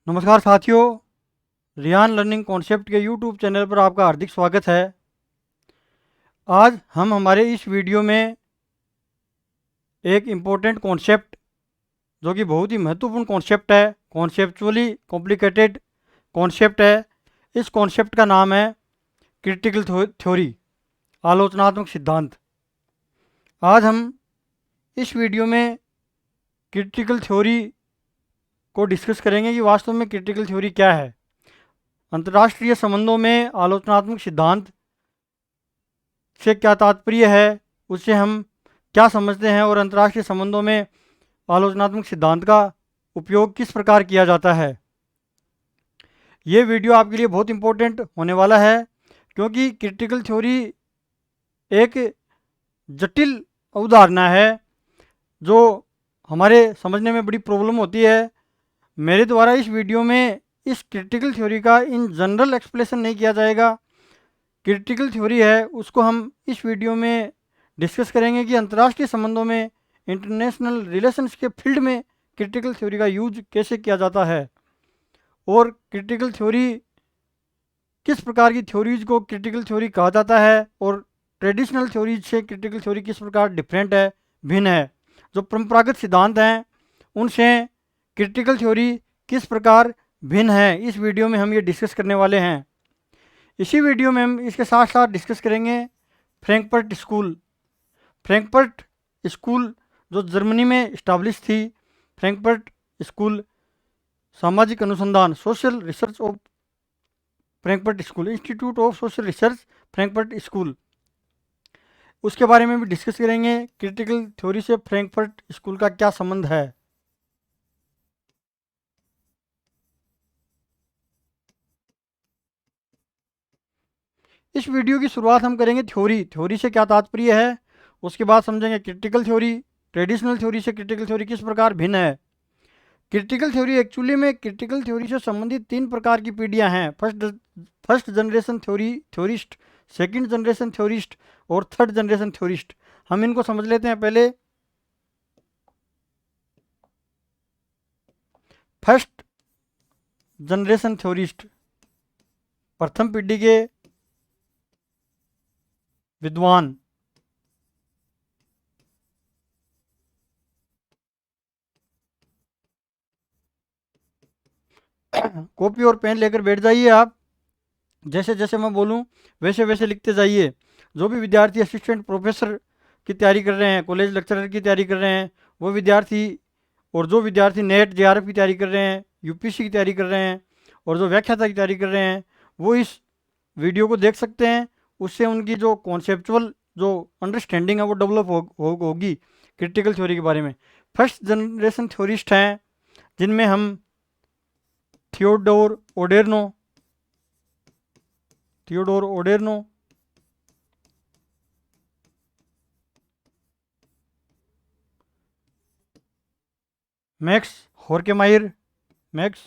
नमस्कार साथियों, Riyan learning concept के यूट्यूब चैनल पर आपका हार्दिक स्वागत है। आज हम हमारे इस वीडियो में एक इम्पोर्टेंट कॉन्सेप्ट जो कि बहुत ही महत्वपूर्ण कॉन्सेप्ट है, कॉन्सेप्चुअली कॉम्प्लिकेटेड कॉन्सेप्ट है। इस कॉन्सेप्ट का नाम है क्रिटिकल थ्योरी, आलोचनात्मक सिद्धांत। आज हम इस वीडियो में क्रिटिकल थ्योरी को डिस्कस करेंगे कि वास्तव में क्रिटिकल थ्योरी क्या है, अंतर्राष्ट्रीय संबंधों में आलोचनात्मक सिद्धांत से क्या तात्पर्य है, उससे हम क्या समझते हैं और अंतर्राष्ट्रीय संबंधों में आलोचनात्मक सिद्धांत का उपयोग किस प्रकार किया जाता है। ये वीडियो आपके लिए बहुत इंपॉर्टेंट होने वाला है क्योंकि क्रिटिकल थ्योरी एक जटिल अवधारणा है जो हमारे समझने में बड़ी प्रॉब्लम होती है। मेरे द्वारा इस वीडियो में इस क्रिटिकल थ्योरी का इन जनरल एक्सप्लेनेशन नहीं किया जाएगा। क्रिटिकल थ्योरी है उसको हम इस वीडियो में डिस्कस करेंगे कि अंतर्राष्ट्रीय संबंधों में, इंटरनेशनल रिलेशंस के फील्ड में क्रिटिकल थ्योरी का यूज कैसे किया जाता है और क्रिटिकल थ्योरी किस प्रकार की थ्योरीज को क्रिटिकल थ्योरी कहा जाता है और ट्रेडिशनल थ्योरीज से क्रिटिकल थ्योरी किस प्रकार डिफरेंट है, भिन्न है। जो परंपरागत सिद्धांत हैं उनसे क्रिटिकल थ्योरी किस प्रकार भिन्न है, इस वीडियो में हम ये डिस्कस करने वाले हैं। इसी वीडियो में हम इसके साथ साथ डिस्कस करेंगे फ्रैंकफर्ट स्कूल। फ्रैंकफर्ट स्कूल जो जर्मनी में इस्टाब्लिश थी। फ्रैंकफर्ट स्कूल सामाजिक अनुसंधान, social research of Frankfurt school, institute of social research Frankfurt school, उसके बारे में भी डिस्कस करेंगे। क्रिटिकल थ्योरी से फ्रैंकफर्ट स्कूल का क्या संबंध है। इस वीडियो की शुरुआत हम करेंगे थ्योरी से क्या तात्पर्य है, उसके बाद समझेंगे क्रिटिकल थ्योरी, ट्रेडिशनल थ्योरी से क्रिटिकल थ्योरी किस प्रकार भिन्न है। क्रिटिकल थ्योरी एक्चुअली में क्रिटिकल थ्योरी से संबंधित तीन प्रकार की पीढ़ियां हैं। First generation theorist, second generation theorist और थर्ड जनरेशन थ्योरिस्ट। हम इनको समझ लेते हैं पहले। फर्स्ट जनरेशन थ्योरिस्ट, प्रथम पीढ़ी के विद्वान। कॉपी और पेन लेकर बैठ जाइए आप, जैसे जैसे मैं बोलूं वैसे वैसे लिखते जाइए। जो भी विद्यार्थी असिस्टेंट प्रोफेसर की तैयारी कर रहे हैं, कॉलेज लेक्चरर की तैयारी कर रहे हैं, वो विद्यार्थी, और जो विद्यार्थी नेट जेआरएफ की तैयारी कर रहे हैं, यूपीएससी की तैयारी कर रहे हैं और जो व्याख्याता की तैयारी कर रहे हैं, वो इस वीडियो को देख सकते हैं। उससे उनकी जो कॉन्सेप्चुअल जो अंडरस्टैंडिंग है वो डेवलप होगी क्रिटिकल थ्योरी के बारे में। फर्स्ट जनरेशन थ्योरिस्ट हैं जिनमें हम Theodor Adorno, Theodor Adorno, Max Horkheimer, Max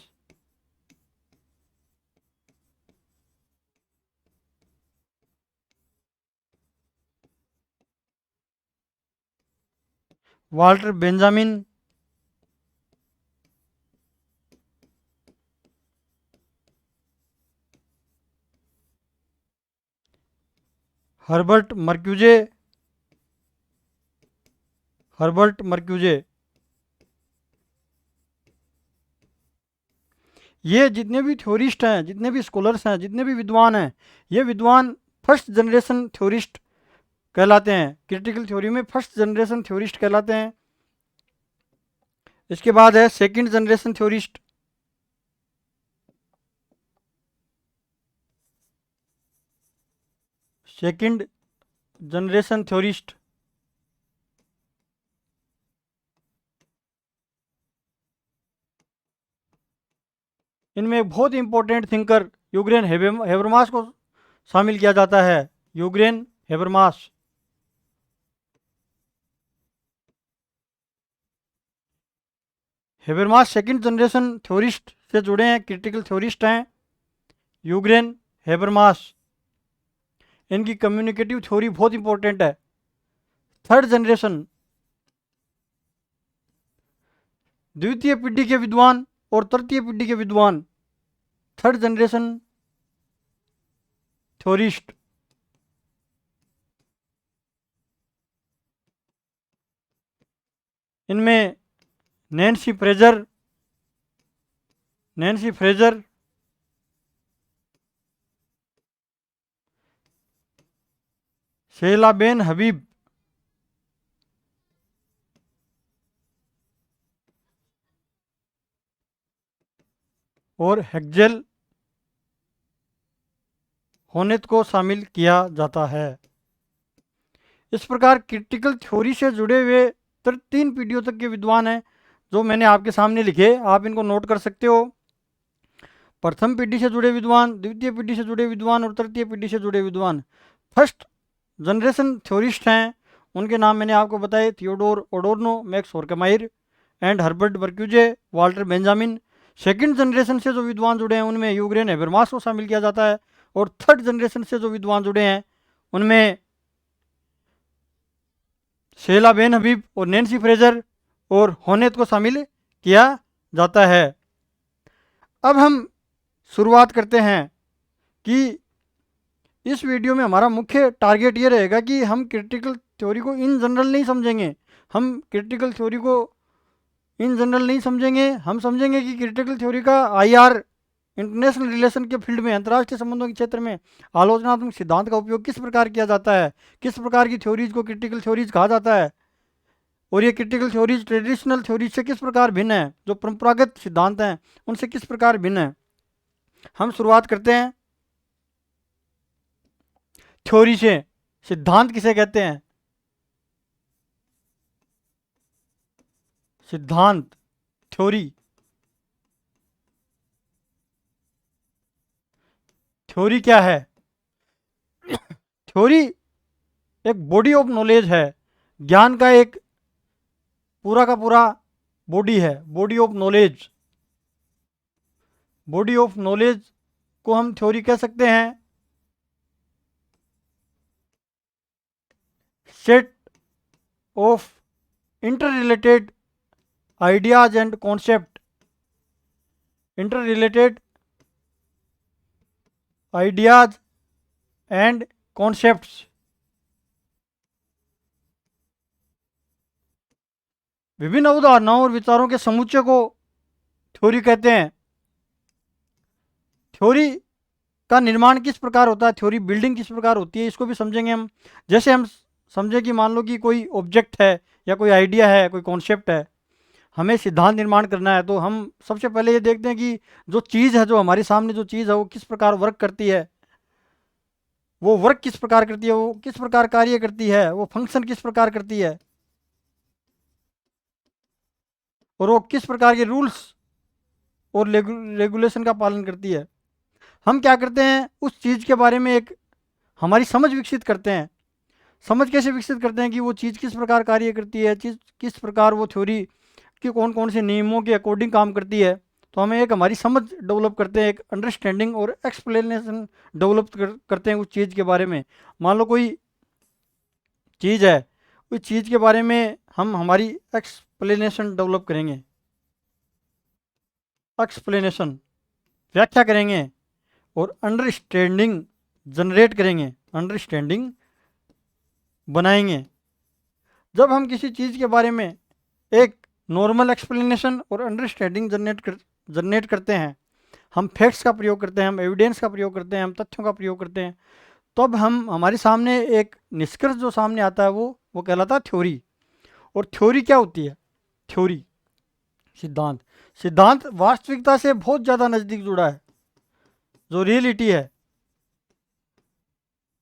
Walter Benjamin, Herbert Marcuse, Herbert Marcuse. ये जितने भी थ्योरिस्ट हैं, जितने भी स्कॉलर्स हैं, जितने भी विद्वान हैं, ये विद्वान फर्स्ट जनरेशन थ्योरिस्ट कहलाते हैं। क्रिटिकल थ्योरी में फर्स्ट जनरेशन थ्योरिस्ट कहलाते हैं। इसके बाद है second generation theorist, second generation theorist. इनमें एक बहुत इंपॉर्टेंट थिंकर यूग्रेन हेबरमास को शामिल किया जाता है। Jurgen Habermas. Habermas second generation theorist से जुड़े हैं, क्रिटिकल थ्योरिस्ट हैं यूग्रेन हेबरमास। इनकी कम्युनिकेटिव थ्योरी बहुत इंपॉर्टेंट है। थर्ड जनरेशन, द्वितीय पीढ़ी के विद्वान और तृतीय पीढ़ी के विद्वान, थर्ड जनरेशन थ्योरिस्ट, इनमें Nancy Fraser, Seyla Benhabib, और हेक्जेल होनेत को शामिल किया जाता है। इस प्रकार क्रिटिकल थ्योरी से जुड़े हुए 3 पीढ़ियों तक के विद्वान हैं जो मैंने आपके सामने लिखे, आप इनको नोट कर सकते हो। प्रथम पीढ़ी से जुड़े विद्वान, द्वितीय पीढ़ी से जुड़े विद्वान और तृतीय पीढ़ी से जुड़े विद्वान। फर्स्ट जनरेशन थ्योरिस्ट हैं, उनके नाम मैंने आपको बताए, Theodor Adorno, Max Horkheimer and Herbert Marcuse, Walter Benjamin. Second generation से जो विद्वान जुड़े हैं उनमें यूग्रेन हेबरमास को शामिल किया जाता है, और थर्ड जनरेशन से जो विद्वान जुड़े हैं उनमें शेला बेन हबीब और नैन्सी फ्रेजर और होनेत को शामिल किया जाता है। अब हम शुरुआत करते हैं कि इस वीडियो में हमारा मुख्य टारगेट ये रहेगा कि हम क्रिटिकल थ्योरी को इन जनरल नहीं समझेंगे, हम क्रिटिकल थ्योरी को इन जनरल नहीं समझेंगे, हम समझेंगे कि क्रिटिकल थ्योरी का आईआर, इंटरनेशनल रिलेशन के फील्ड में, अंतर्राष्ट्रीय संबंधों के क्षेत्र में आलोचनात्मक सिद्धांत का उपयोग किस प्रकार किया जाता है, किस प्रकार की थ्योरीज को क्रिटिकल थ्योरीज कहा जाता है, और ये क्रिटिकल थ्योरीज ट्रेडिशनल थ्योरीज से किस प्रकार भिन्न है, जो परंपरागत सिद्धांत हैं उनसे किस प्रकार भिन्न है। हम शुरुआत करते हैं थ्योरी से। सिद्धांत किसे कहते हैं? सिद्धांत, थ्योरी। थ्योरी क्या है? थ्योरी एक बॉडी ऑफ नॉलेज है, ज्ञान का एक पूरा का पूरा बॉडी है, body of knowledge. Body of knowledge को हम थ्योरी कह सकते हैं। Set of inter related ideas and concept, inter related ideas and concepts. विभिन्न अवधारणाओं और विचारों के समुच्चय को थ्योरी कहते हैं। थ्योरी का निर्माण किस प्रकार होता है, थ्योरी बिल्डिंग किस प्रकार होती है, इसको भी समझेंगे हम। जैसे हम समझे कि मान लो कि कोई ऑब्जेक्ट है या कोई आइडिया है, कोई कॉन्सेप्ट है, हमें सिद्धांत निर्माण करना है, तो हम सबसे पहले ये देखते हैं कि जो चीज़ है, जो हमारे सामने जो चीज़ है वो किस प्रकार वर्क करती है, वो वर्क किस प्रकार करती है, वो किस प्रकार कार्य करती है, वो फंक्शन किस प्रकार करती है, और वो किस प्रकार के रूल्स और रेगुलेशन का पालन करती है। हम क्या करते हैं, उस चीज़ के बारे में एक हमारी समझ विकसित करते हैं। समझ कैसे विकसित करते हैं कि वो चीज़ किस प्रकार कार्य करती है, चीज़ किस प्रकार वो थ्योरी कि कौन कौन से नियमों के अकॉर्डिंग काम करती है। तो हमें एक हमारी समझ डेवलप करते हैं, एक अंडरस्टैंडिंग और एक्सप्लेनेशन डेवलप करते हैं उस चीज़ के बारे में। मान लो कोई चीज़ है, उस चीज़ के बारे में हम हमारी एक्सप्लेनेशन डेवलप करेंगे, एक्सप्लेनेशन व्याख्या करेंगे, और अंडरस्टैंडिंग जनरेट करेंगे, अंडरस्टैंडिंग बनाएंगे। जब हम किसी चीज़ के बारे में एक नॉर्मल एक्सप्लेनेशन और अंडरस्टैंडिंग जनरेट करते हैं, हम फैक्ट्स का प्रयोग करते हैं, हम एविडेंस का प्रयोग करते हैं, हम तथ्यों का प्रयोग करते हैं, तब हम हमारे सामने एक निष्कर्ष जो सामने आता है वो कहलाता है थ्योरी। और थ्योरी क्या होती है? थ्योरी, सिद्धांत। सिद्धांत वास्तविकता से बहुत ज़्यादा नज़दीक जुड़ा है। जो रियलिटी है,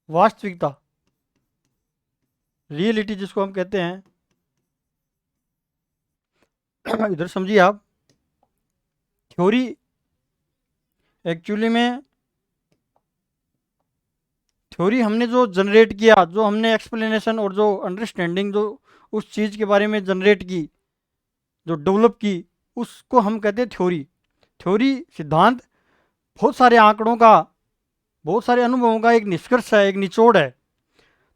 वास्तविकता, रियलिटी जिसको हम कहते हैं, इधर समझिए आप, थ्योरी एक्चुअली में, थ्योरी हमने जो जनरेट किया, जो हमने एक्सप्लेनेशन और जो अंडरस्टैंडिंग जो उस चीज़ के बारे में जनरेट की, जो डेवलप की, उसको हम कहते हैं थ्योरी। थ्योरी, सिद्धांत बहुत सारे आंकड़ों का, बहुत सारे अनुभवों का एक निष्कर्ष है, एक निचोड़ है,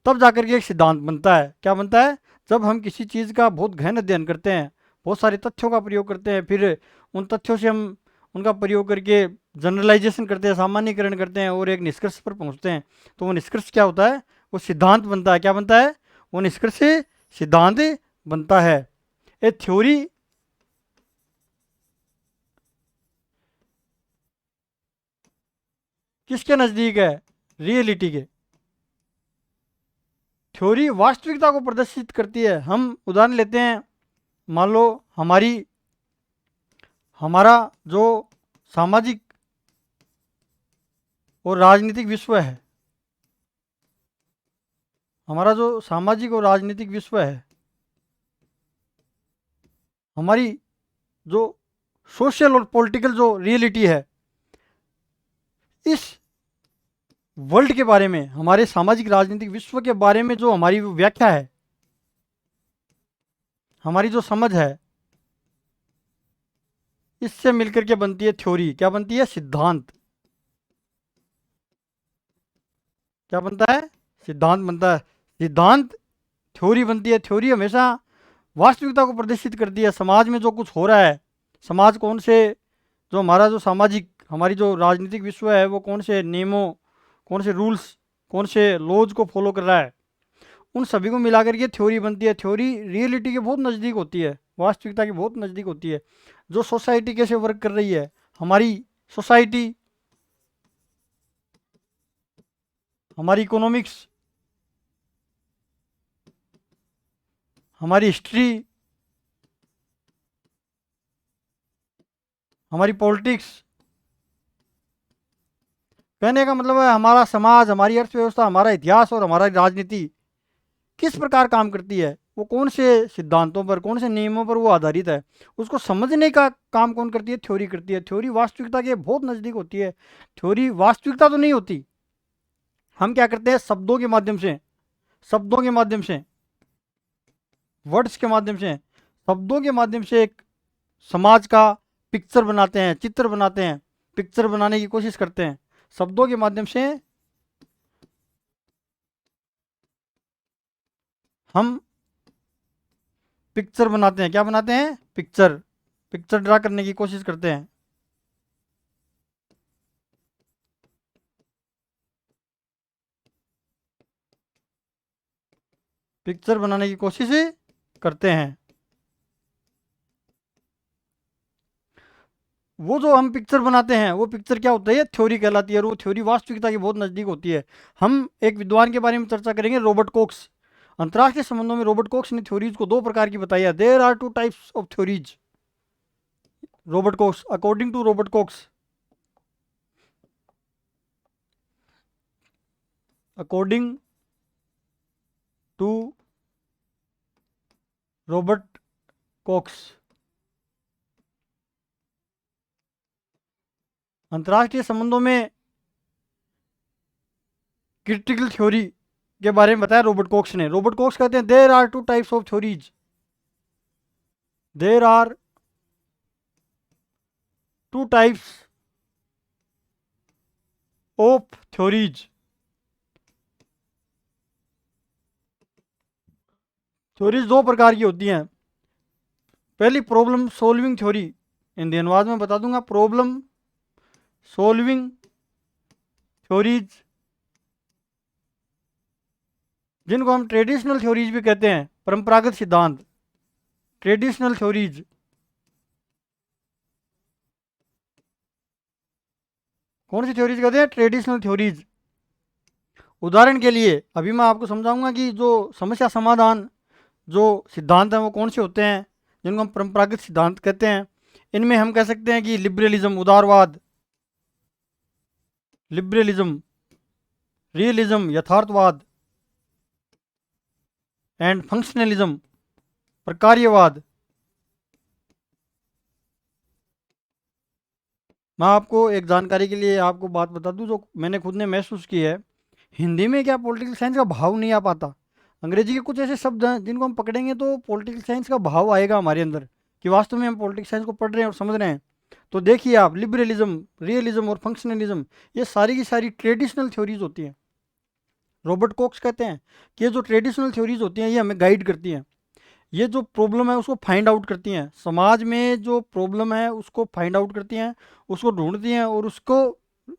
तब जाकर के एक सिद्धांत बनता है। क्या बनता है? जब हम किसी चीज़ का बहुत गहन अध्ययन करते हैं, बहुत सारे तथ्यों का प्रयोग करते हैं, फिर उन तथ्यों से हम उनका प्रयोग करके जनरलाइजेशन करते हैं, सामान्यीकरण करते हैं और एक निष्कर्ष पर पहुंचते हैं। तो वो निष्कर्ष क्या होता है? वो सिद्धांत बनता है। क्या बनता है? वो निष्कर्ष सिद्धांत बनता है। ए थ्योरी किसके नज़दीक है? रियलिटी के। थ्योरी वास्तविकता को प्रदर्शित करती है। हम उदाहरण लेते हैं, मान लो हमारा जो सामाजिक और राजनीतिक विश्व है, हमारा जो सामाजिक और राजनीतिक विश्व है, हमारी जो सोशल और पॉलिटिकल जो रियलिटी है, इस वर्ल्ड के बारे में, हमारे सामाजिक राजनीतिक विश्व के बारे में जो हमारी व्याख्या है, हमारी जो समझ है, इससे मिलकर के बनती है थ्योरी। क्या बनती है? सिद्धांत। क्या बनता है? सिद्धांत बनता है। सिद्धांत थ्योरी बनती है। थ्योरी हमेशा वास्तविकता को प्रदर्शित करती है। समाज में जो कुछ हो रहा है, समाज कौन से, जो हमारा जो सामाजिक, हमारी जो राजनीतिक विश्व है, वो कौन से नियमों, कौन से रूल्स, कौन से लॉज को फॉलो कर रहा है, उन सभी को मिलाकर के थ्योरी बनती है। थ्योरी रियलिटी के बहुत नज़दीक होती है, वास्तविकता के बहुत नज़दीक होती है। जो सोसाइटी कैसे वर्क कर रही है, हमारी सोसाइटी, हमारी इकोनॉमिक्स, हमारी हिस्ट्री, हमारी पॉलिटिक्स, कहने का मतलब है हमारा समाज, हमारी अर्थव्यवस्था, हमारा इतिहास और हमारी राजनीति किस प्रकार काम करती है, वो कौन से सिद्धांतों पर, कौन से नियमों पर वो आधारित है, उसको समझने का काम कौन करती है? थ्योरी करती है। थ्योरी वास्तविकता के बहुत नज़दीक होती है। थ्योरी वास्तविकता तो नहीं होती। हम क्या करते हैं? शब्दों के माध्यम से, शब्दों के माध्यम से, वर्ड्स के माध्यम से, शब्दों के माध्यम से एक समाज का पिक्चर बनाते हैं, चित्र बनाते हैं, पिक्चर बनाने की कोशिश करते हैं शब्दों के माध्यम से। हम पिक्चर बनाते हैं। क्या बनाते हैं? पिक्चर। पिक्चर ड्रा करने की कोशिश करते हैं। पिक्चर बनाने की कोशिश करते हैं। वो जो हम पिक्चर बनाते हैं, वो पिक्चर क्या होता है? थ्योरी कहलाती है, और वो थ्योरी वास्तविकता के बहुत नज़दीक होती है। हम एक विद्वान के बारे में चर्चा करेंगे, रॉबर्ट कॉक्स। अंतर्राष्ट्रीय संबंधों में रॉबर्ट कॉक्स ने थ्योरीज को दो प्रकार की बताई है। There are two types of theories. Robert Cox, according to Robert Cox, according to Robert Cox, अंतर्राष्ट्रीय संबंधों में क्रिटिकल थ्योरी के बारे में बताया रॉबर्ट कॉक्स ने। रॉबर्ट कॉक्स कहते हैं there are two types of theories, there are two types of theories. Theories दो प्रकार की होती हैं। पहली प्रॉब्लम सॉल्विंग थ्योरी, हिंदी अनुवाद में बता दूंगा, प्रॉब्लम सॉल्विंग थ्योरीज, जिनको हम ट्रेडिशनल थ्योरीज भी कहते हैं, परंपरागत सिद्धांत, ट्रेडिशनल थ्योरीज। कौन सी थ्योरीज कहते हैं? Traditional theories. उदाहरण के लिए अभी मैं आपको समझाऊंगा कि जो समस्या समाधान जो सिद्धांत हैं वो कौन से होते हैं, जिनको हम परंपरागत सिद्धांत कहते हैं। इनमें हम कह सकते हैं कि लिबरलिज्म, उदारवाद, लिबरलिज्म, रियलिज्म, यथार्थवाद, एंड फंक्शनलिज्म, प्रकार्यवाद। मैं आपको एक जानकारी के लिए आपको बात बता दूं जो मैंने खुद ने महसूस की है। हिंदी में क्या पॉलिटिकल साइंस का भाव नहीं आ पाता। अंग्रेजी के कुछ ऐसे शब्द हैं जिनको हम पकड़ेंगे तो पॉलिटिकल साइंस का भाव आएगा हमारे अंदर, कि वास्तव में हम पॉलिटिकल साइंस को पढ़ रहे हैं और समझ रहे हैं। तो देखिए आप, लिबरलिज्म, रियलिज्म और फंक्शनलिज्म, ये सारी की सारी ट्रेडिशनल थ्योरीज होती हैं। रॉबर्ट कॉक्स कहते हैं कि ये जो ट्रेडिशनल थ्योरीज होती हैं ये हमें गाइड करती हैं। ये जो प्रॉब्लम है उसको फाइंड आउट करती हैं, समाज में जो प्रॉब्लम है उसको फाइंड आउट करती हैं, उसको ढूंढती हैं और उसको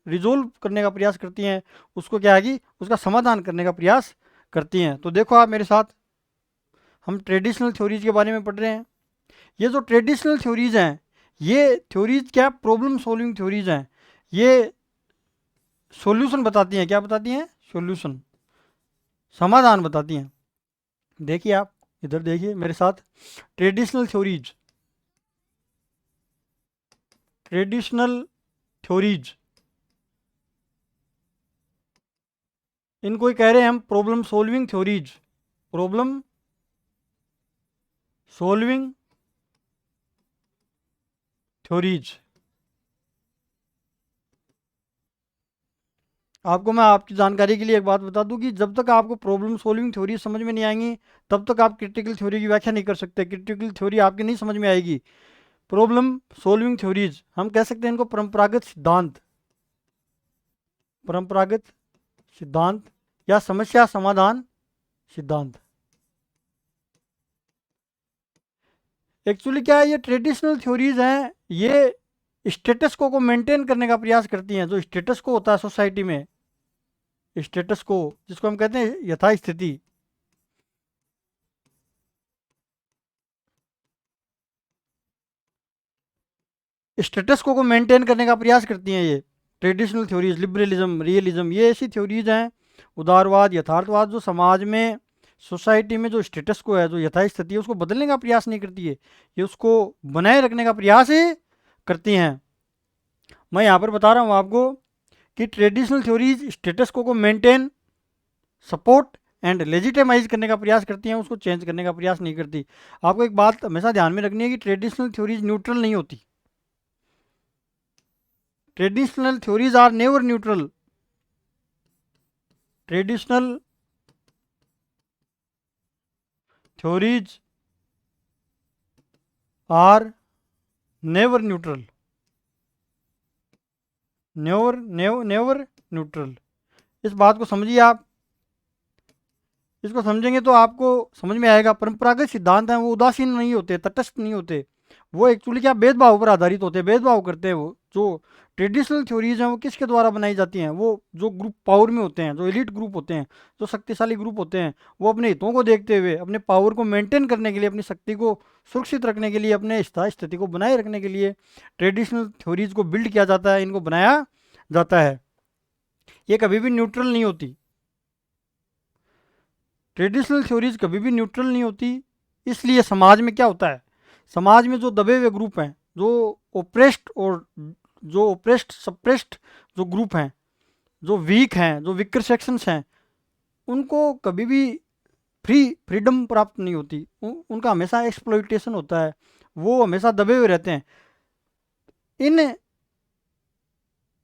रिजोल्व करने का प्रयास करती हैं, उसको क्या है कि उसका समाधान करने का प्रयास करती हैं। तो देखो आप मेरे साथ, हम ट्रेडिशनल थ्योरीज के बारे में पढ़ रहे हैं। ये जो ट्रेडिशनल थ्योरीज हैं, ये थ्योरीज क्या प्रॉब्लम सॉल्विंग थ्योरीज हैं। ये सॉल्यूशन बताती हैं, क्या बताती हैं? सॉल्यूशन, समाधान बताती हैं। देखिए आप इधर देखिए मेरे साथ, ट्रेडिशनल थ्योरीज, ट्रेडिशनल थ्योरीज, इनको ही कह रहे हैं हम problem solving theories, problem solving theories. आपको मैं आपकी जानकारी के लिए एक बात बता दूं कि जब तक आपको प्रॉब्लम सॉल्विंग थ्योरी समझ में नहीं आएंगी तब तक आप क्रिटिकल थ्योरी की व्याख्या नहीं कर सकते, क्रिटिकल थ्योरी आपकी नहीं समझ में आएगी। प्रॉब्लम सॉल्विंग थ्योरीज हम कह सकते हैं इनको परंपरागत सिद्धांत, परंपरागत सिद्धांत या समस्या समाधान सिद्धांत। एक्चुअली क्या है, ये ट्रेडिशनल थ्योरीज हैं, ये स्टेटस को मेंटेन करने का प्रयास करती हैं। जो स्टेटस को होता है सोसाइटी में, स्टेटस को जिसको हम कहते हैं यथास्थिति, स्टेटस को मेंटेन करने का प्रयास करती हैं ये ट्रेडिशनल थ्योरीज। लिबरलिज्म, रियलिज्म, ये ऐसी थ्योरीज हैं, उदारवाद, यथार्थवाद, जो समाज में, सोसाइटी में जो स्टेटस को है, जो यथास्थिति है, उसको बदलने का प्रयास नहीं करती है, ये उसको बनाए रखने का प्रयास ही करती हैं। मैं यहाँ पर बता रहा हूँ आपको कि ट्रेडिशनल थ्योरीज स्टेटस को मेंटेन, सपोर्ट एंड लेजिटिमाइज करने का प्रयास करती हैं, उसको चेंज करने का प्रयास नहीं करती। आपको एक बात हमेशा ध्यान में रखनी है कि ट्रेडिशनल थ्योरीज न्यूट्रल नहीं होती। Traditional theories are never neutral, traditional theories are never neutral, never never never neutral. इस बात को समझिए आप, इसको समझेंगे तो आपको समझ में आएगा। परंपरागत सिद्धांत हैं वो उदासीन नहीं होते, तटस्थ नहीं होते, वो एक्चुअली क्या भेदभाव पर आधारित होते हैं, भेदभाव करते हैं। वो जो ट्रेडिशनल थ्योरीज हैं वो किसके द्वारा बनाई जाती हैं? वो जो ग्रुप पावर में होते हैं, जो एलिट ग्रुप होते हैं, जो शक्तिशाली ग्रुप होते हैं, वो अपने हितों को देखते हुए, अपने पावर को मेंटेन करने के लिए, अपनी शक्ति को सुरक्षित रखने के लिए, अपने स्थायी स्थिति को बनाए रखने के लिए ट्रेडिशनल थ्योरीज को बिल्ड किया जाता है, इनको बनाया जाता है। ये कभी भी न्यूट्रल नहीं होती, ट्रेडिशनल थ्योरीज कभी भी न्यूट्रल नहीं होती। इसलिए समाज में क्या होता है, समाज में जो दबे हुए ग्रुप हैं, जो ओप्रेस्ड और जो ओप्रेस्ड सप्रेस्ड जो ग्रुप हैं, जो वीक हैं, जो वीकर सेक्शंस हैं, उनको कभी भी फ्रीडम प्राप्त नहीं होती। उनका हमेशा एक्सप्लॉइटेशन होता है, वो हमेशा दबे हुए रहते हैं। इन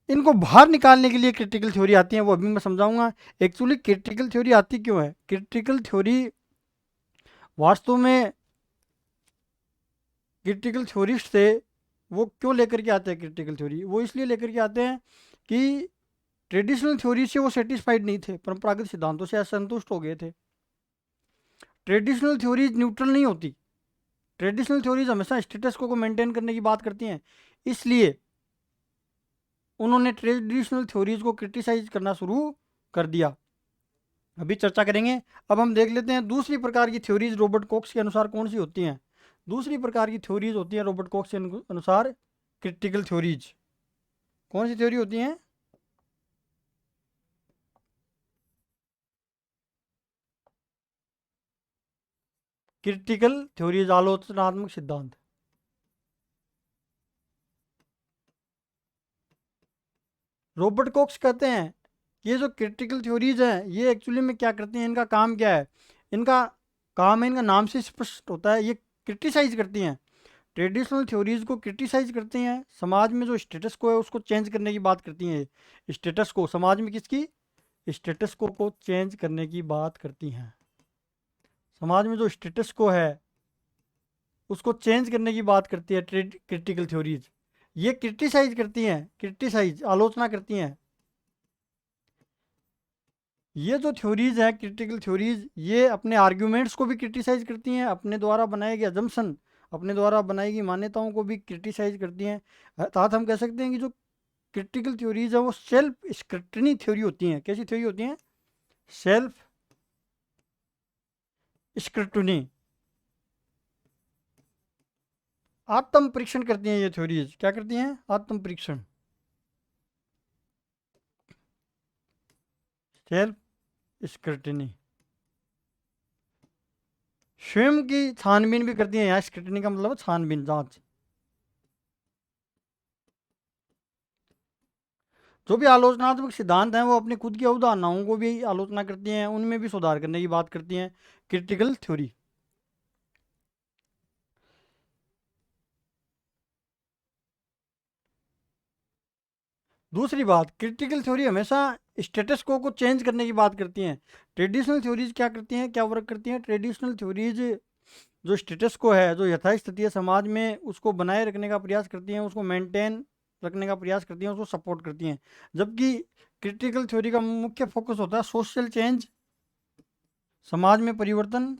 इनको बाहर निकालने के लिए क्रिटिकल थ्योरी आती है, वो अभी मैं समझाऊंगा। एक्चुअली क्रिटिकल थ्योरी आती क्यों है? क्रिटिकल थ्योरी वास्तव में, क्रिटिकल थ्योरिस्ट से वो क्यों लेकर के आते हैं क्रिटिकल थ्योरी? वो इसलिए लेकर के आते हैं कि ट्रेडिशनल थ्योरी से वो सेटिस्फाइड नहीं थे, परंपरागत सिद्धांतों से असंतुष्ट हो गए थे। ट्रेडिशनल थ्योरीज न्यूट्रल नहीं होती, ट्रेडिशनल थ्योरीज हमेशा स्टेटस को मेंटेन करने की बात करती हैं। इसलिए उन्होंने ट्रेडिशनल थ्योरीज को क्रिटिसाइज करना शुरू कर दिया। अभी चर्चा करेंगे। अब हम देख लेते हैं दूसरी प्रकार की थ्योरीज रॉबर्ट कॉक्स के अनुसार कौन सी होती हैं। दूसरी प्रकार की थ्योरीज होती हैं रॉबर्ट कॉक्स के अनुसार क्रिटिकल थ्योरीज। कौन सी थ्योरी होती हैं? क्रिटिकल थ्योरीज, आलोचनात्मक सिद्धांत। रॉबर्ट कॉक्स कहते हैं ये जो क्रिटिकल थ्योरीज हैं ये एक्चुअली में क्या करती हैं, इनका काम क्या है? इनका काम है, इनका नाम से स्पष्ट होता है, ये क्रिटिसाइज करती हैं, ट्रेडिशनल थ्योरीज को क्रिटिसाइज करती हैं। समाज में जो स्टेटस को है उसको चेंज करने की बात करती हैं। स्टेटस को, समाज में किसकी? स्टेटस को चेंज करने की बात करती हैं। समाज में जो स्टेटस को है उसको चेंज करने की बात करती है क्रिटिकल थ्योरीज। ये क्रिटिसाइज करती हैं, क्रिटिसाइज, आलोचना करती हैं ये जो थ्योरीज है क्रिटिकल थ्योरीज, ये अपने आर्ग्यूमेंट्स को भी क्रिटिसाइज करती हैं, अपने द्वारा बनाए गए अजम्पशन, अपने द्वारा बनाई गई मान्यताओं को भी क्रिटिसाइज करती हैं। अर्थात हम कह सकते हैं कि जो क्रिटिकल थ्योरीज है वो सेल्फ स्क्रूटनी थ्योरी होती हैं। कैसी थ्योरी होती हैं? सेल्फ स्क्रूटनी, आत्म परीक्षण करती हैं ये थ्योरीज। क्या करती हैं? आत्म परीक्षण, सेल्फ स्क्रूटनी। स्वयं की छानबीन भी करती हैं। यहाँ स्क्रूटनी का मतलब है छानबीन, जांच। जो भी आलोचनात्मक सिद्धांत हैं वो अपनी खुद की अवधारणाओं को भी आलोचना करती हैं, उनमें भी सुधार करने की बात करती हैं क्रिटिकल थ्योरी। दूसरी बात, क्रिटिकल थ्योरी हमेशा स्टेटस को चेंज करने की बात करती हैं। ट्रेडिशनल थ्योरीज क्या करती हैं, क्या वर्क करती हैं? ट्रेडिशनल थ्योरीज जो स्टेटस को है, जो यथास्थिति है समाज में, उसको बनाए रखने का प्रयास करती हैं, उसको मेंटेन रखने का प्रयास करती हैं, उसको सपोर्ट करती हैं। जबकि क्रिटिकल थ्योरी का मुख्य फोकस होता है सोशल चेंज, समाज में परिवर्तन,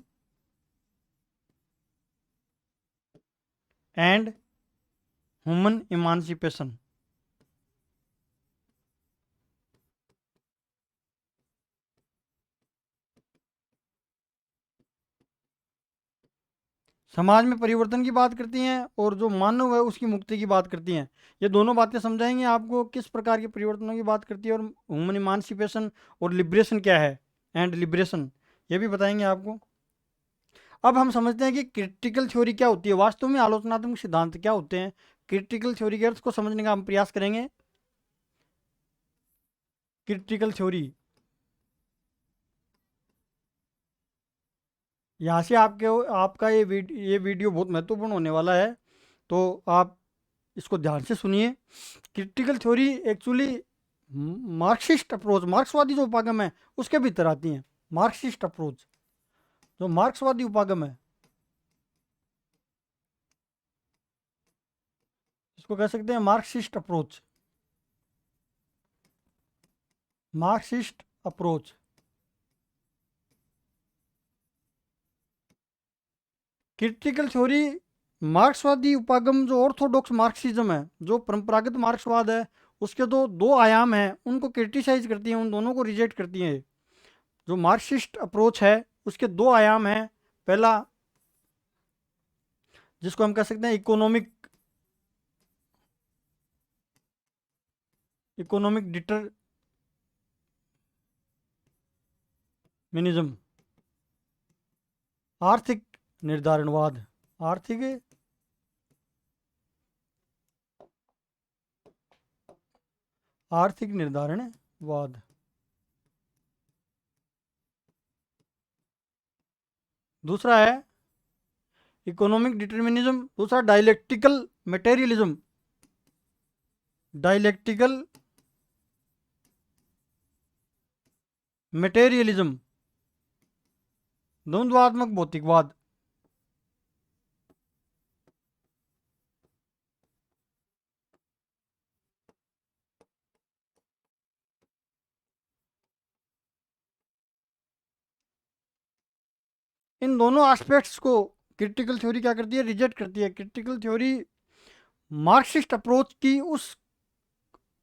एंड ह्यूमन इमांसिपेशन। समाज में परिवर्तन की बात करती हैं और जो मानव है उसकी मुक्ति की बात करती हैं। ये दोनों बातें समझाएंगे आपको किस प्रकार के परिवर्तनों की बात करती है, और ह्यूमन इमांसिपेशन और लिबरेशन क्या है, एंड लिबरेशन, ये भी बताएंगे आपको। अब हम समझते हैं कि क्रिटिकल थ्योरी क्या होती है, वास्तव में आलोचनात्मक सिद्धांत क्या होते हैं। क्रिटिकल थ्योरी के अर्थ को समझने का हम प्रयास करेंगे। क्रिटिकल थ्योरी, यहाँ से आपके आपका ये वीडियो बहुत महत्वपूर्ण होने वाला है, तो आप इसको ध्यान से सुनिए। Critical theory actually Marxist approach, मार्क्सवादी जो उपागम है उसके भीतर आती हैं। मार्क्सिस्ट अप्रोच, जो मार्क्सवादी उपागम है, इसको कह सकते हैं Marxist approach. Marxist approach, critical theory मार्क्सवादी उपागम, जो ऑर्थोडॉक्स मार्क्सिज्म है, जो परंपरागत मार्क्सवाद है, उसके दो आयाम हैं, उनको क्रिटिसाइज करती हैं, उन दोनों को रिजेक्ट करती हैं। जो मार्क्सिस्ट अप्रोच है उसके दो आयाम हैं। पहला, जिसको हम कह सकते हैं इकोनॉमिक, इकोनॉमिक डिटरमिनिज्म, आर्थिक निर्धारणवाद, आर्थिक आर्थिक निर्धारणवाद। दूसरा है इकोनॉमिक डिटरमिनिज्म, दूसरा डायलेक्टिकल मटेरियलिज्म, डायलेक्टिकल मटेरियलिज्म, द्वंद्वात्मक भौतिकवाद। इन दोनों एस्पेक्ट्स को क्रिटिकल थ्योरी क्या करती है? रिजेक्ट करती है। क्रिटिकल थ्योरी मार्क्सिस्ट अप्रोच की उस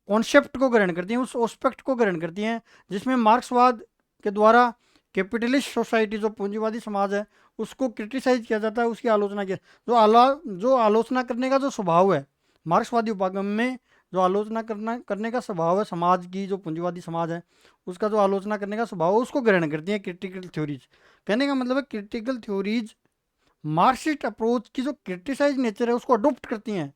कॉन्सेप्ट को ग्रहण करती हैं, उस एस्पेक्ट को ग्रहण करती हैं जिसमें मार्क्सवाद के द्वारा कैपिटलिस्ट सोसाइटी, जो पूंजीवादी समाज है, उसको क्रिटिसाइज किया जाता है, उसकी आलोचना किया। जो आलोचना करने का जो स्वभाव है मार्क्सवादी उपागम में, जो आलोचना करने का स्वभाव है समाज की, जो पूंजीवादी समाज है उसका जो आलोचना करने का स्वभाव है, उसको ग्रहण करती हैं क्रिटिकल थ्योरीज। कहने का मतलब है क्रिटिकल थ्योरीज मार्क्सिस्ट अप्रोच की जो क्रिटिसाइज नेचर है उसको अडोप्ट करती हैं,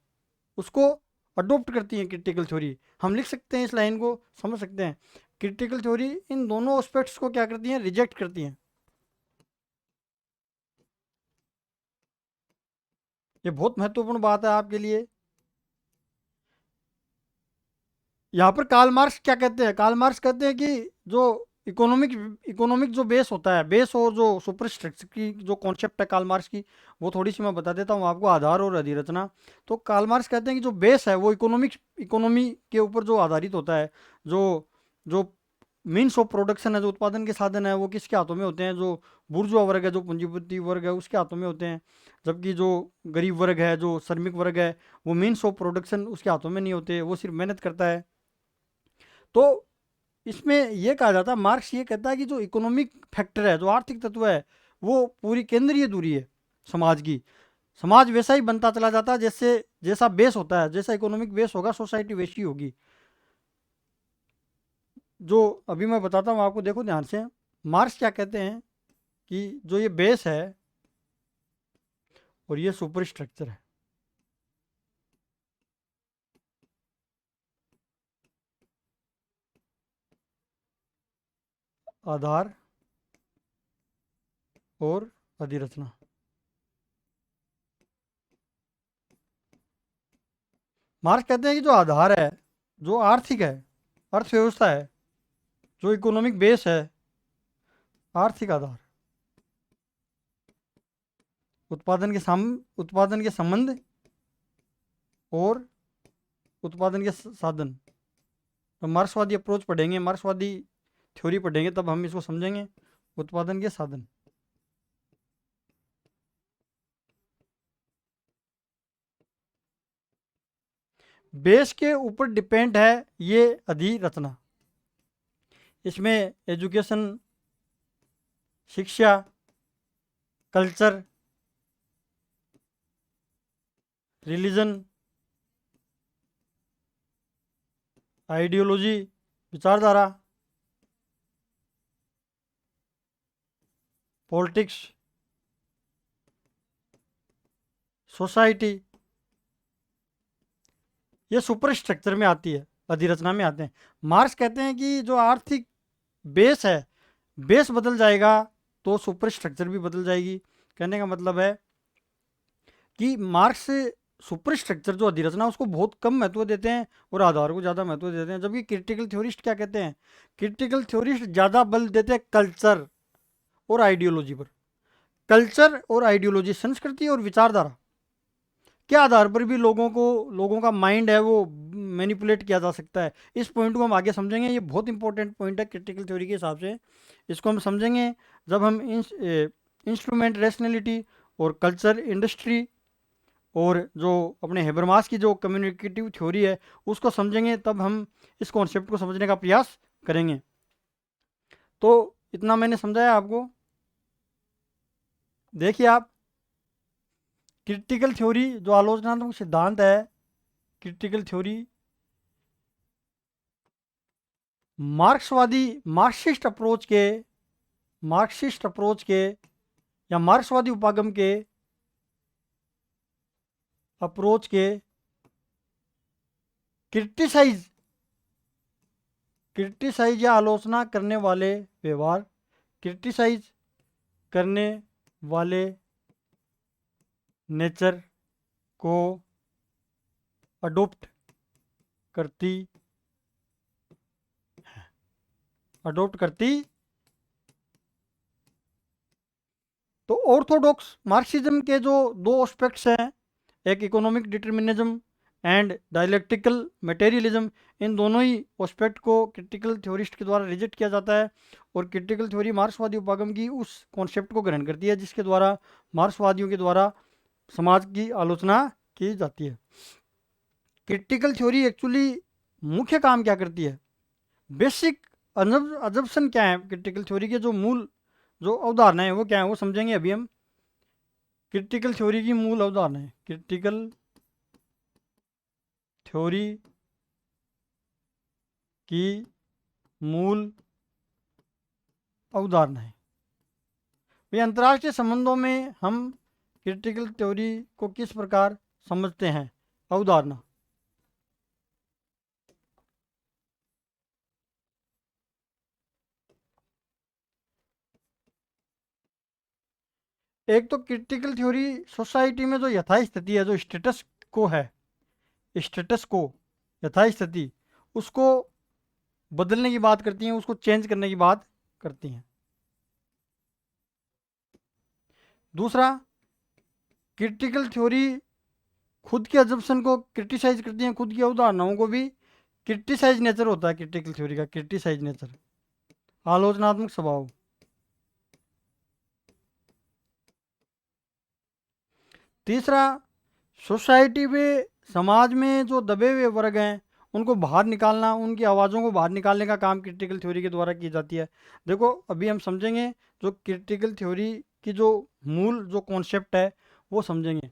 उसको अडोप्ट करती हैं क्रिटिकल थ्योरी। हम लिख सकते हैं, इस लाइन को समझ सकते हैं। क्रिटिकल थ्योरी इन दोनों एस्पेक्ट्स को क्या करती हैं? रिजेक्ट करती हैं। ये बहुत महत्वपूर्ण बात है आपके लिए। यहाँ पर कार्ल मार्क्स क्या कहते हैं? कार्ल मार्क्स कहते हैं कि जो इकोनॉमिक इकोनॉमिक जो बेस होता है, बेस और जो सुपर स्ट्रक्चर की जो कॉन्सेप्ट है कार्ल मार्क्स की, वो थोड़ी सी मैं बता देता हूँ आपको, आधार और अधिरचना। तो कार्ल मार्क्स कहते हैं कि जो बेस है वो इकोनॉमी के ऊपर जो आधारित होता है, जो जो मीन्स ऑफ प्रोडक्शन है, जो उत्पादन के साधन है, वो किसके हाथों में होते हैं? जो बुर्जुआ वर्ग है, जो पूंजीपति वर्ग है, उसके हाथों में होते हैं। जबकि जो गरीब वर्ग है, जो श्रमिक वर्ग है, वो मीन्स ऑफ प्रोडक्शन उसके हाथों में नहीं होते, वो सिर्फ मेहनत करता है। तो इसमें यह कहा जाता है, मार्क्स ये कहता है कि जो इकोनॉमिक फैक्टर है, जो आर्थिक तत्व है, वो पूरी केंद्रीय दूरी है समाज की। समाज वैसा ही बनता चला जाता है जैसे जैसा बेस होता है, जैसा इकोनॉमिक बेस होगा सोसाइटी वैसी होगी। जो अभी मैं बताता हूँ आपको, देखो ध्यान से। मार्क्स क्या कहते हैं कि जो ये बेस है और ये सुपर स्ट्रक्चर है। आधार और अधिरचना। मार्क्स कहते हैं कि जो आधार है, जो आर्थिक है, अर्थव्यवस्था है, जो इकोनॉमिक बेस है, आर्थिक आधार, उत्पादन के संबंध और उत्पादन के साधन। तो मार्क्सवादी अप्रोच पढ़ेंगे, मार्क्सवादी थ्योरी पढ़ेंगे, तब हम इसको समझेंगे। उत्पादन के साधन। बेस के ऊपर डिपेंड है ये अधिरचना। इसमें एजुकेशन, शिक्षा, कल्चर, रिलीजन, आइडियोलॉजी, विचारधारा, पॉलिटिक्स, सोसाइटी, ये सुपर स्ट्रक्चर में आती है, अधिरचना में आते हैं। मार्क्स कहते हैं कि जो आर्थिक बेस है, बेस बदल जाएगा तो सुपर स्ट्रक्चर भी बदल जाएगी। कहने का मतलब है कि मार्क्स सुपर स्ट्रक्चर, जो अधिरचना, उसको बहुत कम महत्व देते हैं और आधार को ज़्यादा महत्व देते हैं। जबकि क्रिटिकल थ्योरिस्ट क्या कहते हैं? क्रिटिकल थ्योरिस्ट ज़्यादा बल देते हैं कल्चर और आइडियोलॉजी पर। कल्चर और आइडियोलॉजी, संस्कृति और विचारधारा के आधार पर भी लोगों का माइंड है वो मैनिपुलेट किया जा सकता है। इस पॉइंट को हम आगे समझेंगे, ये बहुत इंपॉर्टेंट पॉइंट है क्रिटिकल थ्योरी के हिसाब से। इसको हम समझेंगे जब हम इंस्ट्रूमेंट रैशनैलिटी और कल्चर इंडस्ट्री और जो अपने हेबरमास की जो कम्युनिकेटिव थ्योरी है उसको समझेंगे, तब हम इस कॉन्सेप्ट को समझने का प्रयास करेंगे। तो इतना मैंने समझाया आपको। देखिए आप, क्रिटिकल थ्योरी जो आलोचनात्मक सिद्धांत है, क्रिटिकल थ्योरी मार्क्सवादी मार्क्सिस्ट अप्रोच के या मार्क्सवादी उपागम के अप्रोच के क्रिटिसाइज या आलोचना करने वाले व्यवहार, क्रिटिसाइज करने वाले नेचर को अडोप्ट करती। तो ऑर्थोडॉक्स मार्क्सिज्म के जो दो एस्पेक्ट्स हैं, एक economic determinism and dialectical materialism, इन दोनों ही एस्पेक्ट को क्रिटिकल थ्योरिस्ट के द्वारा रिजेक्ट किया जाता है। और क्रिटिकल थ्योरी मार्क्सवादी उपागम की उस कॉन्सेप्ट को ग्रहण करती है जिसके द्वारा मार्क्सवादियों के द्वारा समाज की आलोचना की जाती है। क्रिटिकल थ्योरी एक्चुअली मुख्य काम क्या करती है, बेसिक अजम्पशन क्या है, क्रिटिकल थ्योरी के जो मूल जो अवधारणा है वो क्या है, वो समझेंगे अभी हम। क्रिटिकल थ्योरी की मूल अवधारणा है, क्रिटिकल थ्योरी की मूल अवधारणा है। ये अंतर्राष्ट्रीय संबंधों में हम क्रिटिकल थ्योरी को किस प्रकार समझते हैं? अवधारणा। एक तो क्रिटिकल थ्योरी सोसाइटी में जो यथास्थिति है, जो स्टेटस को है, स्टेटस को, यथास्थिति, उसको बदलने की बात करती हैं, उसको चेंज करने की बात करती हैं। दूसरा, क्रिटिकल थ्योरी खुद के अजम्पशन को क्रिटिसाइज करती हैं, खुद की अवधारणाओं को भी। क्रिटिसाइज नेचर होता है क्रिटिकल थ्योरी का, क्रिटिसाइज नेचर। आलोचनात्मक स्वभाव। तीसरा, सोसाइटी में, समाज में जो दबे हुए वर्ग हैं उनको बाहर निकालना, उनकी आवाज़ों को बाहर निकालने का काम क्रिटिकल थ्योरी के द्वारा की जाती है। देखो अभी हम समझेंगे जो क्रिटिकल थ्योरी की जो मूल जो कॉन्सेप्ट है वो समझेंगे।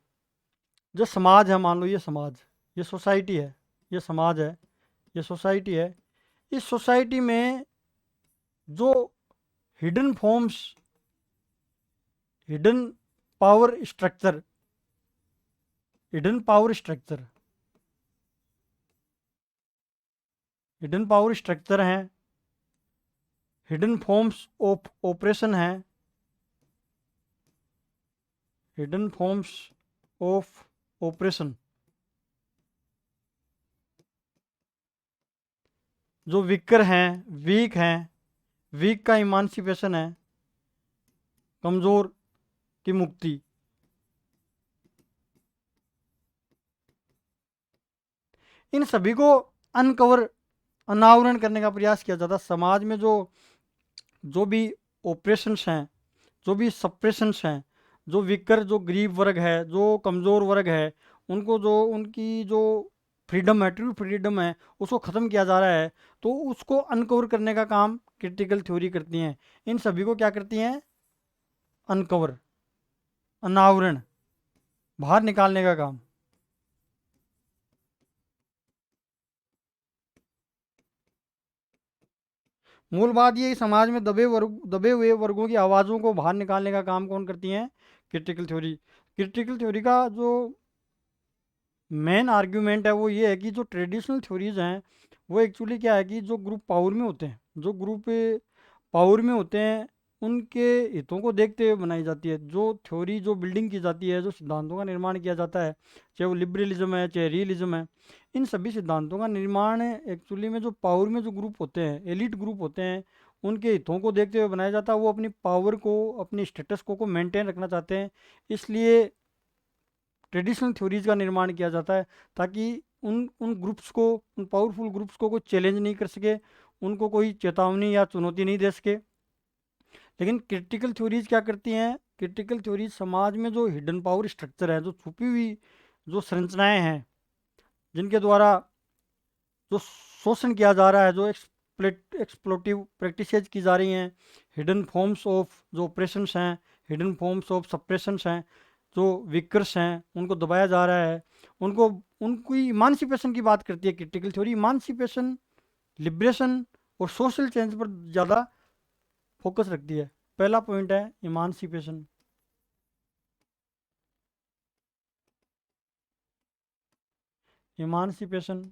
जो समाज है, मान लो ये समाज, ये सोसाइटी है, ये समाज है, ये सोसाइटी है। इस सोसाइटी में जो hidden forms, hidden power structure, hidden power structure, hidden power structure हैं, हिडन फॉर्म्स ऑफ ऑपरेशन हैं, हिडन फॉर्म्स ऑफ ऑपरेशन, जो वीकर हैं, वीक हैं, वीक का इमांसिपेशन है, कमज़ोर की मुक्ति। इन सभी को अनकवर, अनावरण करने का प्रयास किया जाता है। समाज में जो जो भी ऑपरेशंस हैं, जो भी सप्रेशंस हैं, जो वीकर, जो गरीब वर्ग है, जो कमज़ोर वर्ग है, उनको जो उनकी जो फ्रीडम है, ट्रू फ्रीडम है, उसको ख़त्म किया जा रहा है, तो उसको अनकवर करने का काम क्रिटिकल थ्योरी करती हैं। इन सभी को क्या करती हैं? अनकवर, अनावरण, बाहर निकालने का काम। मूल बात ये, समाज में दबे हुए वर्गों की आवाज़ों को बाहर निकालने का काम कौन करती हैं? Critical theory. क्रिटिकल थ्योरी का जो मेन आर्ग्यूमेंट है वो ये है कि जो ट्रेडिशनल थ्योरीज हैं वो एक्चुअली क्या है कि जो ग्रुप पावर में होते हैं, जो ग्रुप पावर में होते हैं, उनके हितों को देखते हुए बनाई जाती है। जो थ्योरी, जो बिल्डिंग की जाती है, जो सिद्धांतों का निर्माण किया जाता है, चाहे वो लिबरलिज्म है, चाहे रियलिज्म है, इन सभी सिद्धांतों का निर्माण एक्चुअली में जो पावर में जो ग्रुप होते हैं, एलिट ग्रुप होते हैं, उनके हितों को देखते हुए बनाया जाता है। वो अपनी पावर को, अपनी स्टेटस को मेंटेन रखना चाहते हैं, इसलिए ट्रेडिशनल थ्योरीज का निर्माण किया जाता है, ताकि उन ग्रुप्स को, उन पावरफुल ग्रुप्स को कोई चैलेंज नहीं कर सके, उनको कोई चेतावनी या चुनौती नहीं दे सके। लेकिन क्रिटिकल थ्योरीज क्या करती हैं? क्रिटिकल थ्योरीज समाज में जो हिडन पावर स्ट्रक्चर है, जो छुपी हुई जो संरचनाएं हैं, जिनके द्वारा जो शोषण किया जा रहा है, जो एक्सप्लोटिव प्रैक्टिसेज की जा रही हैं, हिडन फॉर्म्स ऑफ जो ऑपरेशंस हैं, हिडन फॉर्म्स ऑफ सप्रेशंस हैं, जो विकर्स हैं, उनको दबाया जा रहा है, उनको, उनकी इमांसिपेशन की बात करती है क्रिटिकल थ्योरी। इमांसिपेशन, लिबरेशन और सोशल चेंज पर ज़्यादा फोकस रखती है। पहला पॉइंट है इमांसिपेशन, इमांसिपेशन।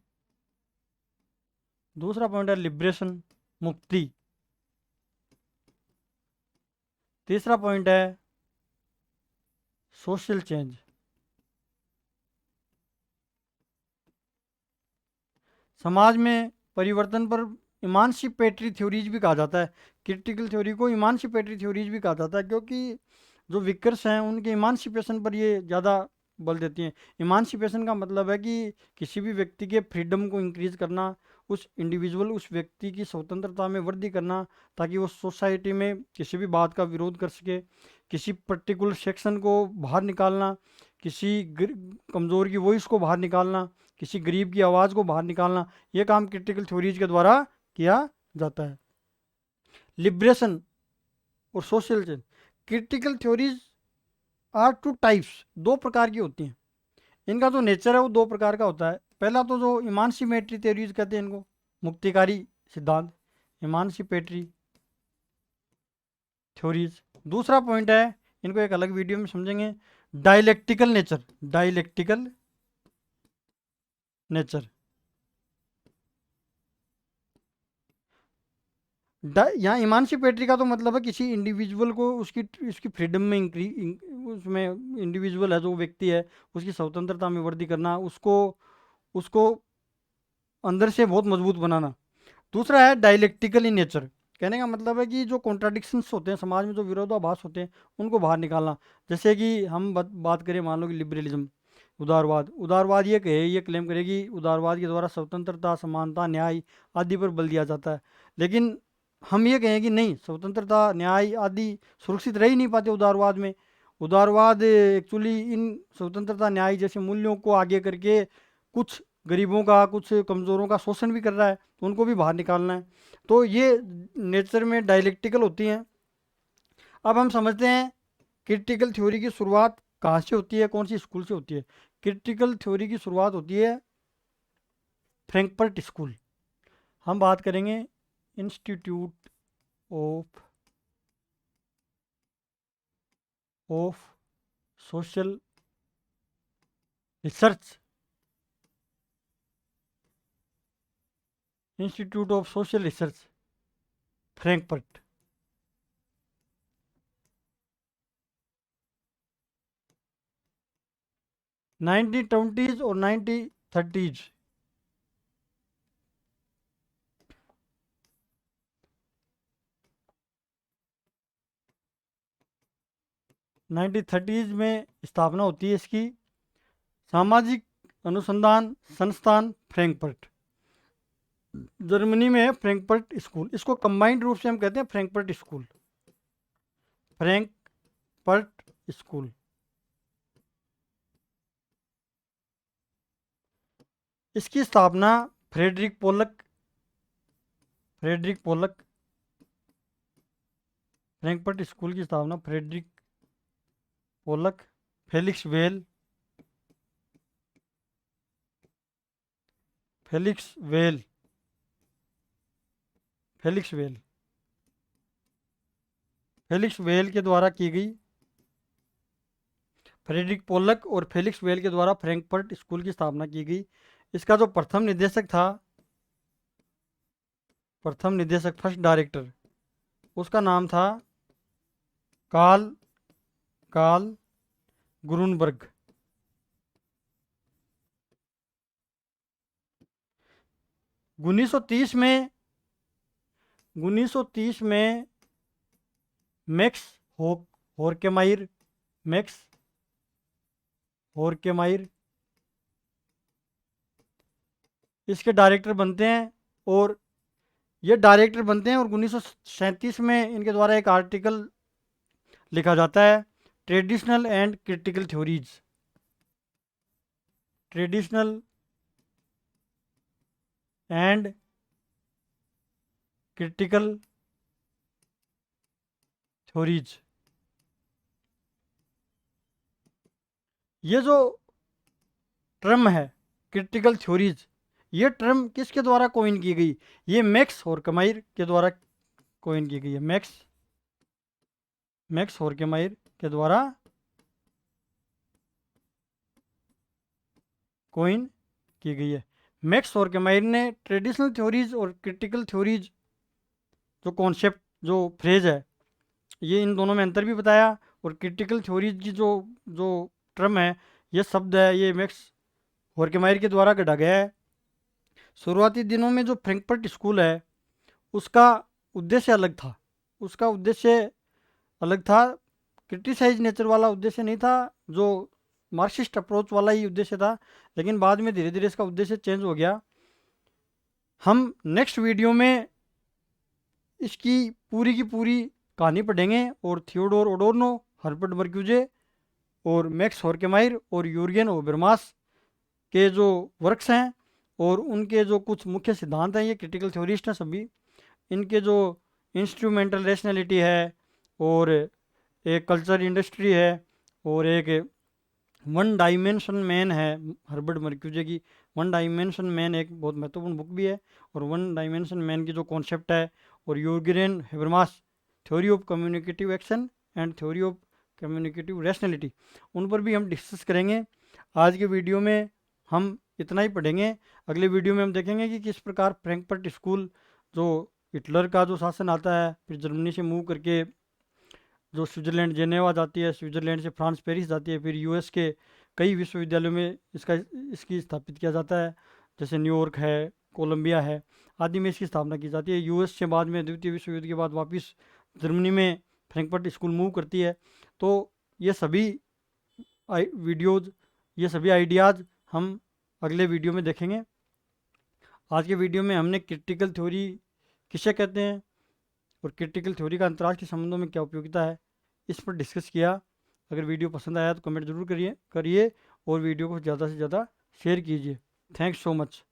दूसरा पॉइंट है लिबरेशन, मुक्ति। तीसरा पॉइंट है सोशल चेंज। समाज में परिवर्तन पर इमांसिपेटरी थ्योरीज भी कहा जाता है। क्रिटिकल थ्योरी को इमांसिपेटरी थ्योरीज भी कहा जाता है, क्योंकि जो विकर्स हैं उनके इमांसिपेशन पर ये ज़्यादा बल देती हैं। इमांसिपेशन का मतलब है कि किसी भी व्यक्ति के फ्रीडम को इंक्रीज करना, उस इंडिविजुअल, उस व्यक्ति की स्वतंत्रता में वृद्धि करना, ताकि वो सोसाइटी में किसी भी बात का विरोध कर सके, किसी पर्टिकुलर सेक्शन को बाहर निकालना, किसी कमज़ोर की वॉइस को बाहर निकालना, किसी गरीब की आवाज़ को बाहर निकालना, ये काम क्रिटिकल थ्योरीज के द्वारा किया जाता है। लिबरेशन और social change. Critical theories are two types, दो प्रकार की होती हैं। इनका जो नेचर है वो दो प्रकार का होता है। पहला तो जो इमांसिपेटरी थ्योरीज कहते हैं इनको, मुक्तिकारी सिद्धांत, इमांसिपेटरी थ्योरीज। दूसरा पॉइंट है, इनको एक अलग वीडियो में समझेंगे, डायलेक्टिकल नेचर, डायलेक्टिकल नेचर। यहाँ इमांसिपेटरी का तो मतलब है किसी इंडिविजुअल को उसकी उसकी फ्रीडम में उसमें इंडिविजुअल है, जो व्यक्ति है, उसकी स्वतंत्रता में वृद्धि करना, उसको उसको अंदर से बहुत मजबूत बनाना। दूसरा है डायलेक्टिकल इन नेचर। कहने का मतलब है कि जो कॉन्ट्राडिक्शंस होते हैं समाज में, जो विरोधाभास होते हैं, उनको बाहर निकालना। जैसे कि हम बात करें, मान लो कि लिबरलिज्म, उदारवाद। उदारवाद ये क्लेम करेगी उदारवाद के द्वारा स्वतंत्रता, समानता, न्याय आदि पर बल दिया जाता है। लेकिन हम ये कहें कि नहीं, स्वतंत्रता न्याय आदि सुरक्षित रह ही नहीं पाते उदारवाद में। उदारवाद एक्चुअली इन स्वतंत्रता न्याय जैसे मूल्यों को आगे करके कुछ गरीबों का, कुछ कमज़ोरों का शोषण भी कर रहा है, तो उनको भी बाहर निकालना है। तो ये नेचर में डायलेक्टिकल होती हैं। अब हम समझते हैं क्रिटिकल थ्योरी की शुरुआत कहाँ से होती है, कौन सी स्कूल से होती है। क्रिटिकल थ्योरी की शुरुआत होती है फ्रैंकफर्ट स्कूल। हम बात करेंगे institute of social research, institute of social research Frankfurt. 1920s और 1930s। 1930s में स्थापना होती है इसकी। सामाजिक अनुसंधान संस्थान फ्रैंकफर्ट, जर्मनी में है फ्रैंकफर्ट स्कूल। इसको कंबाइंड रूप से हम कहते हैं फ्रैंकफर्ट स्कूल, फ्रैंकफर्ट स्कूल। इसकी स्थापना फ्रेडरिक पोलक, फ्रैंकफर्ट स्कूल की स्थापना Frederick Pollock, Felix Weil, Felix Weil, Felix Weil, Felix Weil के द्वारा की गई। फ्रेडरिक पोलक और फेलिक्स वेल के द्वारा फ्रैंकफर्ट स्कूल की स्थापना की गई। इसका जो प्रथम निदेशक फर्स्ट डायरेक्टर, उसका नाम था कार्ल कार्ल गुरुनबर्ग। 1930 में 1930 में मैक्स होरकेमाइर मैक्स होरकेमाइर इसके डायरेक्टर बनते हैं। और ये डायरेक्टर बनते हैं और 1937 में इनके द्वारा एक आर्टिकल लिखा जाता है, traditional and critical theories. Traditional and critical theories. ये जो टर्म है क्रिटिकल थ्योरीज, ये टर्म किसके द्वारा कोइन की गई? ये मैक्स होरकेमाइर के द्वारा कोइन की गई है। मैक्स होरकेमाइर के द्वारा कोइन की गई है। मैक्स होरकेमाइर ने ट्रेडिशनल थ्योरीज और क्रिटिकल थ्योरीज जो कॉन्सेप्ट, जो फ्रेज है, ये इन दोनों में अंतर भी बताया। और क्रिटिकल थ्योरीज की जो जो टर्म है, ये शब्द है, ये मैक्स होरकेमाइर के द्वारा गढ़ा गया है। शुरुआती दिनों में जो फ्रैंकफर्ट स्कूल है, उसका उद्देश्य अलग था। उसका उद्देश्य अलग था, क्रिटिसाइज नेचर वाला उद्देश्य नहीं था, जो मार्क्सिस्ट अप्रोच वाला ही उद्देश्य था। लेकिन बाद में धीरे धीरे इसका उद्देश्य चेंज हो गया। हम नेक्स्ट वीडियो में इसकी पूरी की पूरी कहानी पढ़ेंगे। और थियोडोर ओडोर्नो, हर्बर्ट मर्क्यूजे और मैक्स होरकेमाइर और यूर्गेन ओबरमास के जो वर्क्स हैं और उनके जो कुछ मुख्य सिद्धांत हैं, ये क्रिटिकल थ्योरिस्ट हैं सभी। इनके जो इंस्ट्रूमेंटल रैशनैलिटी है, और एक कल्चर इंडस्ट्री है, और एक वन डायमेंशन मैन है हर्बर्ट मर्क्यूजे की। वन डायमेंशन मैन एक बहुत महत्वपूर्ण बुक भी है। और वन डायमेंशन मैन की जो कॉन्सेप्ट है, और Jurgen Habermas, theory of communicative action and theory of communicative rationality, उन पर भी हम डिस्कस करेंगे। आज के वीडियो में हम इतना ही पढ़ेंगे। अगले वीडियो में हम देखेंगे कि किस प्रकार फ्रैंकफर्ट स्कूल, जो हिटलर का जो शासन आता है, फिर जर्मनी से मूव करके जो स्विट्ज़रलैंड जेनेवा जाती है, स्विट्ज़रलैंड से फ्रांस पेरिस जाती है, फिर यूएस के कई विश्वविद्यालयों में इसकी स्थापित किया जाता है, जैसे न्यूयॉर्क है, कोलंबिया है आदि में इसकी स्थापना की जाती है। यूएस से बाद में द्वितीय विश्व युद्ध के बाद वापस जर्मनी में फ्रैंकफर्ट स्कूल मूव करती है। तो ये सभी वीडियोज़, ये सभी आइडियाज़ हम अगले वीडियो में देखेंगे। आज के वीडियो में हमने क्रिटिकल थ्योरी किसे कहते हैं, और क्रिटिकल थ्योरी का अंतर्राष्ट्रीय संबंधों में क्या उपयोगिता है, इस पर डिस्कस किया। अगर वीडियो पसंद आया तो कमेंट ज़रूर करिए और वीडियो को ज़्यादा से ज़्यादा शेयर कीजिए। Thanks so much.